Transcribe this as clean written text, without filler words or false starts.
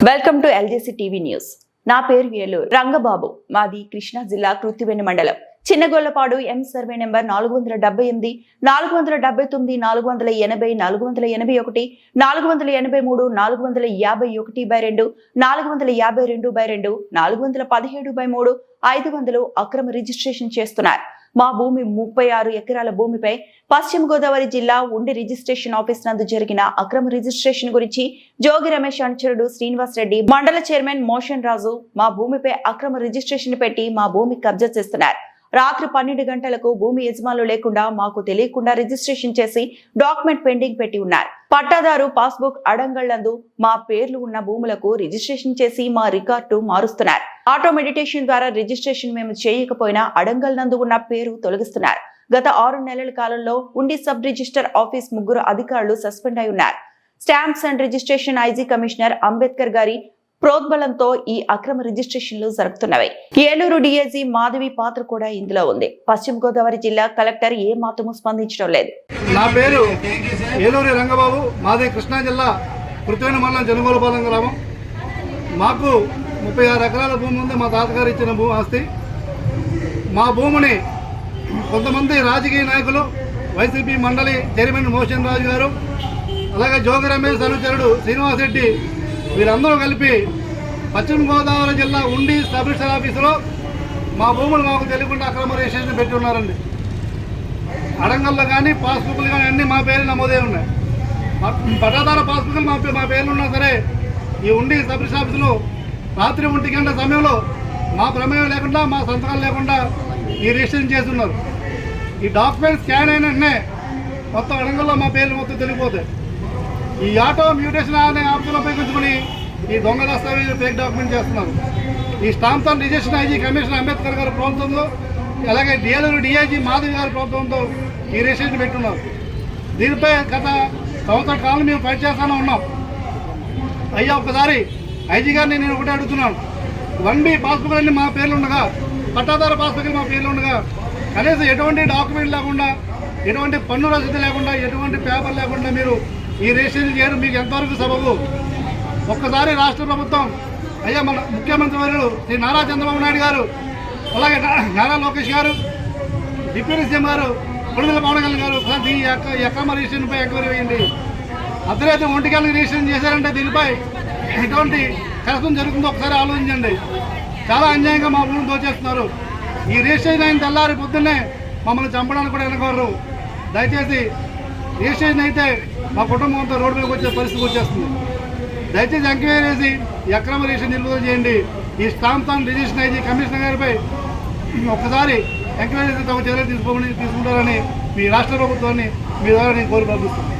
Welcome to LJC TV news. నా పేరు ఏలూరు రంగబాబు. మాది కృష్ణా జిల్లా కృత్తివెన్ను మండలం చిన్నగొల్లపాడు. ఎం సర్వే నెంబర్ 478, 479, 480, 481, 483, 451/2, 452/2, 417/3, 500 అక్రమ రిజిస్ట్రేషన్ చేస్తున్నారు. మా భూమి 36 ఎకరాల భూమిపై పశ్చిమ గోదావరి జిల్లా ఉండి రిజిస్ట్రేషన్ ఆఫీస్ నందు జరిగిన అక్రమ రిజిస్ట్రేషన్ గురించి జోగి రమేష్ అనుచరుడు శ్రీనివాస్ రెడ్డి, మండల చైర్మన్ మోషన్ రాజు మా భూమిపై అక్రమ రిజిస్ట్రేషన్ పెట్టి మా భూమి కబ్జా చేస్తున్నారు. రాత్రి 12 గంటలకు భూమి యజమానులు లేకుండా మాకు తెలియకుండా రిజిస్ట్రేషన్ చేసి డాక్యుమెంట్ పెండింగ్ పెట్టి ఉన్నారు. పట్టాదారు పాస్బుక్ అడంగళ్లందు మా పేర్లు ఉన్న భూములకు రిజిస్ట్రేషన్ చేసి మా రికార్డు మారుస్తున్నారు. ఆటో మెడిటేషన్ ద్వారా రిజిస్ట్రేషన్ మేము చేయకపోయినా అడంగల్ నందు ఉన్న పేరు తొలగిస్తున్నారు. గత 6 నెలల కాలంలో ఉండి సబ్ రిజిస్టర్ ఆఫీస్ 3 అధికారులు సస్పెండ్ అయి ఉన్నారు. Stamps and registration IG commissioner Ambedkar గారి ప్రోద్బలంతో ఈ అక్రమ రిజిస్ట్రేషన్లు జరుగుతున్నవి. ఏలూరు డిఐజీ మాధవి పాత్ర కూడా ఇందులో ఉంది. పశ్చిమ గోదావరి జిల్లా కలెక్టర్ ఏ మాత్రమూ స్పందించడం లేదు. నా పేరు ఏలూరి రంగబాబు. మాది కృష్ణా జిల్లా కృత్తివెన్ను మండలం జనగోలపాలెం గ్రామం. మాకు 36 ఎకరాల భూమి ఉంది. మా తాతగారు ఇచ్చిన భూమి ఆస్తి. మా భూమిని కొంతమంది రాజకీయ నాయకులు, వైసీపీ మండలి చైర్మన్ మోషన్ రాజు గారు, అలాగే జోగి రమేష్ అనుచరుడు శ్రీనివాస్ రెడ్డి, వీరందరూ కలిపి పశ్చిమ గోదావరి జిల్లా ఉండి సబ్ రిజిస్టర్ ఆఫీసులో మా భూములు మాకు తెలియకుండా అక్రమ రిజిస్ట్రేషన్ పెట్టి ఉన్నారండి. అడంగల్లో కానీ పాస్బుక్లు కానీ అన్నీ మా పేర్లు నమోదే ఉన్నాయి. పట్టాదార పాస్బుక్లు మా పేర్లు ఉన్నా సరే ఈ ఉండి సబ్ రిజిస్టర్ ఆఫీసులో రాత్రి 1 గంట సమయంలో మా ప్రమేయం లేకుండా, మా సంతకాలు లేకుండా ఈ రిజిస్ట్రేషన్ చేస్తున్నారు. ఈ డాక్యుమెంట్ స్కాన్ అయిన వెంటనే మొత్తం అడంగల్లో మా పేర్లు మొత్తం తెలిగిపోతాయి. ఈ ఆటో మ్యూటేషన్ అనే ఆప్షన్ ఉపయోగించుకుని ఈ దొంగ దస్తావేజులు ఫేక్ డాక్యుమెంట్ చేస్తున్నారు. ఈ stamps and registration IG commissioner Ambedkar గారి ప్రభుత్వంలో, అలాగే ఏలూరు డిఐజీ మాధవి గారి ప్రభుత్వంతో ఈ రిజిస్ట్రేషన్ పెట్టున్నారు. దీనిపై గత సంవత్సర కాలం మేము ఫైట్ చేస్తూనే ఉన్నాం. అయ్యా ఒకసారి ఐజీ గారిని నేను ఒకటే అడుగుతున్నాను. 1B పాస్బుక్లు అన్నీ మా పేర్లు ఉండగా, పట్టాదార పాస్బుక్లు మా పేర్లు ఉండగా, కనీసం ఎటువంటి డాక్యుమెంట్ లేకుండా, ఎటువంటి పన్ను రసీదు లేకుండా, ఎటువంటి పేపర్ లేకుండా మీరు ఈ రిజిస్ట్రేషన్ చేయడం మీకు ఎంతవరకు సబబు? ఒక్కసారి రాష్ట్ర ప్రభుత్వం, అయ్యా మన ముఖ్యమంత్రి వర్యులు శ్రీ నారా చంద్రబాబు నాయుడు గారు, అలాగే నారా లోకేష్ గారు, డిప్యూటీ సీఎం గారు కొడుదల పవన్ కళ్యాణ్ గారు ఒకసారి ఈ అక్రమ రిజిస్ట్రేషన్పై ఎంక్వైరీ వేయండి. అర్ధరాత్రి 1 గంటలకు రిజిస్ట్రేషన్ చేశారంటే దీనిపై ఎటువంటి కష్టం జరుగుతుందో ఒకసారి ఆలోచించండి. చాలా అన్యాయంగా మా భూమిని దోచేస్తున్నారు. ఈ రిజిస్ట్రేషన్ అయిన తెల్లారి పొద్దున్నే మమ్మల్ని చంపడానికి కూడా వెనకవరు. దయచేసి రిజిస్ట్రేషన్ అయితే మా కుటుంబం అంతా రోడ్డు మీదకి వచ్చే పరిస్థితి వచ్చేస్తుంది. దయచేసి ఎంక్వైరీ చేసి ఈ అక్రమ రిజిస్ట్రేషన్ నిలుపుదల చేయండి. ఈ stamps and registration IG commissioner గారిపై ఒక్కసారి ఎంక్వైరీ చేసి తమ చర్యలు తీసుకుంటారని మీ రాష్ట్ర ప్రభుత్వాన్ని మీ ద్వారా నేను కోరి ప్రార్థిస్తున్నాను.